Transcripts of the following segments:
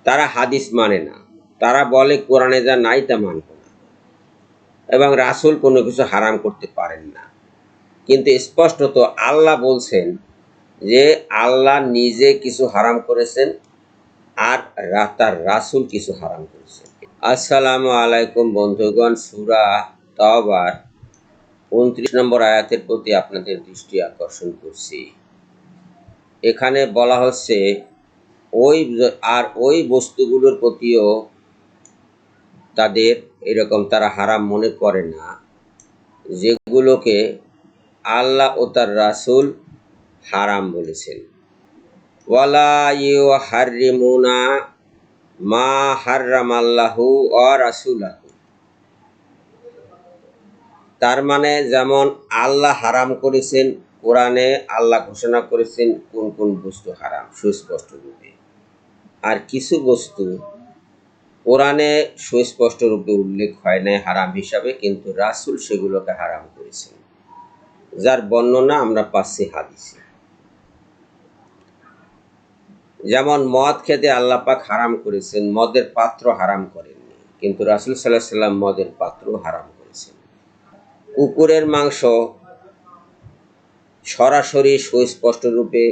তারা হাদিস মানে না, তারা বলে কোরআনে যা নাই তা মানব না, এবং রাসূল কোনো কিছু হারাম করতে পারেন না। কিন্তু স্পষ্টত আল্লাহ বলছেন যে আল্লাহ নিজে কিছু হারাম করেছেন আর তার রাসূল কিছু হারাম করেছেন। আসসালামু আলাইকুম বন্ধুগণ, সূরা তাওবার ২৯ নম্বর আয়াতের প্রতি আপনাদের দৃষ্টি আকর্ষণ করছি। এখানে বলা হচ্ছে ওই বস্তুগুলোর প্রতিও তাদের এরকম তারা হারাম মনে করে না যেগুলোকে আল্লাহ ও তার রাসূল হারাম বলেছেন। ওয়ালা ইউহাররিমুনা মা হাররামাল্লাহু ওয়া রাসূলুহু। তার মানে যেমন আল্লাহ হারাম করেছেন, কোরআনে আল্লাহ ঘোষণা করেছেন কোন কোন বস্তু হারাম সুস্পষ্ট রূপে, আর কিছু বস্তু কোরআনে সুস্পষ্ট রূপে উল্লেখ হয় নাই হারাম হিসাবে, কিন্তু রাসূল সেগুলোকে হারাম করেছেন, যার বর্ণনা আমরা পাচ্ছি হাদিসে। যেমন মদ খেতে আল্লাহ পাক হারাম করেছেন, মদের পাত্র হারাম করেননি, কিন্তু রাসূল সাল্লাল্লাহু আলাইহি ওয়াসাল্লাম মদের পাত্র হারাম করেছেন। কুকুরের মাংস সরাসরি সুস্পষ্ট রূপে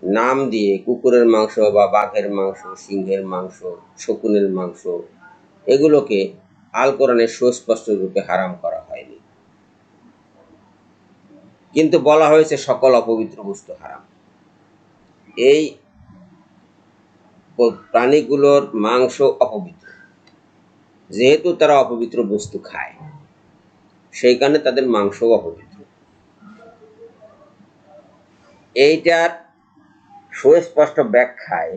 নাম দিয়ে কুকুরের মাংস বা বাঘের মাংস, সিংহের মাংস, শকুনের মাংস, এগুলোকে আল কোরআনে সুস্পষ্ট রূপে হারাম করা হয়নি, কিন্তু বলা হয়েছে সকল অপবিত্র বস্তু হারাম। এই প্রাণীগুলোর মাংস অপবিত্র, যেহেতু তারা অপবিত্র বস্তু খায়, সেই কারণে তাদের মাংসও অপবিত্র। এইটার সুস্পষ্ট ব্যাখ্যায়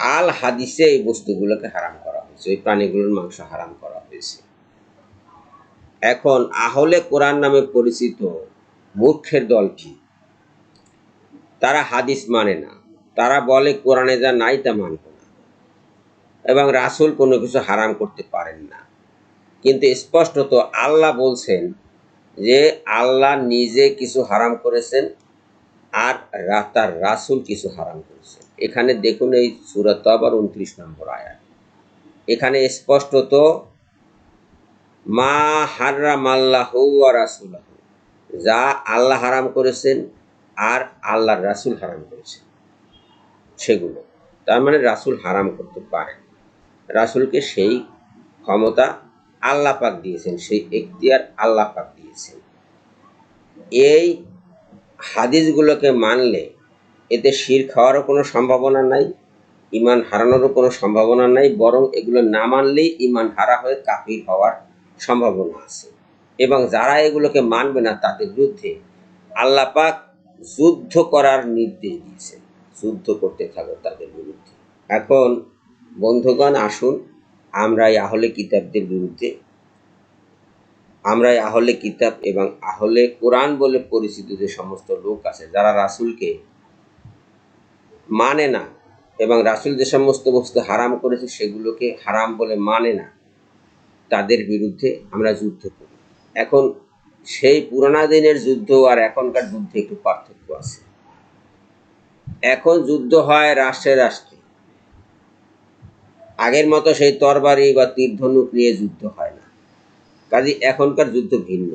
আল হাদিসে এই বস্তুগুলোকে হারাম করা হয়েছে, ওই প্রাণীগুলোর মাংস হারাম করা হয়েছে। এখন আহলে কোরআন নামে পরিচিত মূর্খের দলটি, তারা হাদিস মানে না, তারা বলে কোরআনে যা নাই তা মানব না, এবং রাসূল কোনো কিছু হারাম করতে পারেন না। কিন্তু স্পষ্টত আল্লাহ বলছেন যে আল্লাহ নিজে কিছু হারাম করেছেন আর তার রাসূল কিছু হারাম করেছেন। এখানে দেখুন, এই সূরা তাওবার ২৯ নম্বর আয়াত, এখানে স্পষ্টত মা হাররামাল্লাহু ওয়া রাসূলুহু, যা আল্লাহ হারাম করেছেন আর আল্লাহর রাসূল হারাম করেছেন সেগুলো। তার মানে রাসূল হারাম করতে পারেন, রাসূলকে সেই ক্ষমতা আল্লাহ পাক দিয়েছেন, সেই এখতিয়ার আল্লাহ পাক দিয়েছেন। এই হাদিসগুলোকে মানলে এতে শিরক হওয়ারও কোনো সম্ভাবনা নাই, ঈমান হারানোরও কোনো সম্ভাবনা নাই, বরং এগুলো না মানলেই ঈমান হারা হয়ে কাফির হওয়ার সম্ভাবনা আছে। এবং যারা এগুলোকে মানবে না তাদের বিরুদ্ধে আল্লাহ পাক যুদ্ধ করার নির্দেশ দিয়েছেন, যুদ্ধ করতে থাকো তাদের বিরুদ্ধে। এখন বন্ধুগণ, আসুন আমরা এই আহলে কিতাবদের বিরুদ্ধে, আমরা এই আহলে কিতাব এবং আহলে কোরআন বলে পরিচিত যে সমস্ত লোক আছে যারা রাসূলকে মানে না এবং রাসূল যে সমস্ত বস্তু হারাম করেছে সেগুলোকে হারাম বলে মানে না, তাদের বিরুদ্ধে আমরা যুদ্ধ করি। এখন সেই পুরানা দিনের যুদ্ধ আর এখনকার যুদ্ধে একটু পার্থক্য আছে। এখন যুদ্ধ হয় রাষ্ট্রে রাষ্ট্রে, আগের মতো সেই তরবারি বা তীর ধনুক নিয়ে যুদ্ধ হয় না, কাজে এখনকার যুদ্ধ ভিন্ন।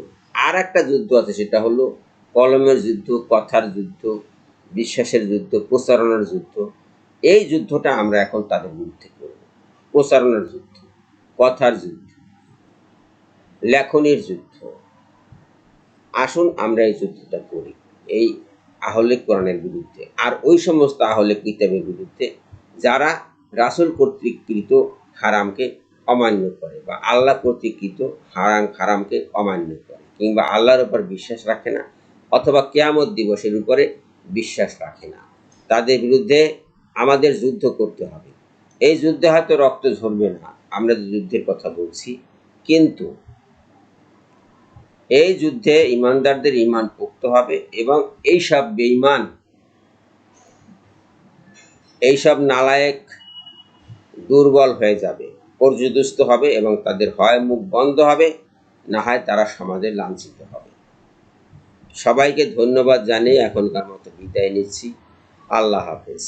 আর একটা যুদ্ধ আছে, সেটা হলো কলমের যুদ্ধ, কথার যুদ্ধ, বিশ্বাসের যুদ্ধ, প্রচারণার যুদ্ধ। এই যুদ্ধটা আমরা এখন তাদের বিরুদ্ধে করব। প্রচারণার যুদ্ধ, কথার যুদ্ধ, লেখনির যুদ্ধ। আসুন আমরা এই যুদ্ধটা করি এই আহলে কোরআনের বিরুদ্ধে আর ওই সমস্ত আহলে কিতাবের বিরুদ্ধে যারা রাসূল কর্তৃককৃত হারামকে অমান্য করে বা আল্লাহ কর্তৃককৃত হারামকে অমান্য করে, কিংবা আল্লাহর উপর বিশ্বাস রাখে না, অথবা কিয়ামত দিবসের উপরে বিশ্বাস রাখে না। তাদের বিরুদ্ধে আমাদের যুদ্ধ করতে হবে। এই যুদ্ধে হয়তো রক্ত ঝরবে না, আমরা যুদ্ধের কথা বলছি, কিন্তু এই যুদ্ধে ইমানদারদের ঈমান পোক্ত হবে এবং এইসব বেঈমান, এইসব নালায়েক দুর্বল হয়ে যাবে, পর্যুদস্ত হবে এবং তাদের হয় মুখ বন্ধ হবে, না হয় তারা সমাজে লাঞ্ছিত হবে। সবাইকে ধন্যবাদ জানিয়ে এখনকার মতো বিদায় নিচ্ছি। আল্লাহ হাফেজ।